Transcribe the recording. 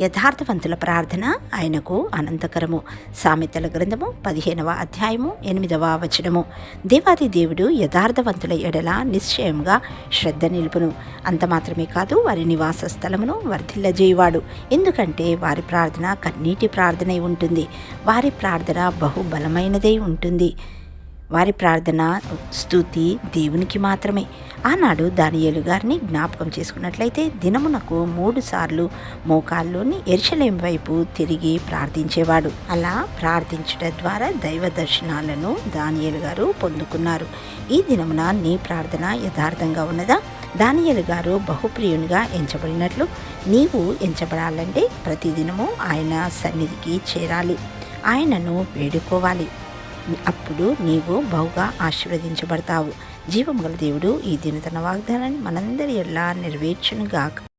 యథార్థవంతుల ప్రార్థన ఆయనకు అనంతకరము. సామెతల గ్రంథము 15వ అధ్యాయము 8వ వచనము. దేవాది దేవుడు యథార్థవంతుల ఎడల నిశ్చయంగా శ్రద్ధ నిలుపును. అంత మాత్రమే కాదు, వారి నివాస స్థలమును వర్ధిల్లజేయువాడు. ఎందుకంటే వారి ప్రార్థన కన్నీటి ప్రార్థనై ఉంటుంది. వారి ప్రార్థన బహుబలమైనదై ఉంటుంది. వారి ప్రార్థన స్తుతి దేవునికి మాత్రమే. ఆనాడు దానియేలు గారిని జ్ఞాపకం చేసుకున్నట్లయితే దినమునకు 3 సార్లు మోకాల్లోని యెరూషలేము వైపు తిరిగి ప్రార్థించేవాడు. అలా ప్రార్థించడం ద్వారా దైవ దర్శనాలను దానియేలు గారు పొందుకున్నారు. ఈ దినమున నీ ప్రార్థన యథార్థంగా ఉన్నదా? దానియేలు గారు బహుప్రియునిగా ఎంచబడినట్లు నీవు ఎంచబడాలంటే ప్రతిదినము ఆయన సన్నిధికి చేరాలి, ఆయనను వేడుకోవాలి. అప్పుడు నీవు బహుగా ఆశీర్వదించబడతావు. జీవముగల దేవుడు ఈ దినతన వాగ్దానాన్ని మనందరి ఎడల నెరవేర్చునుగాక.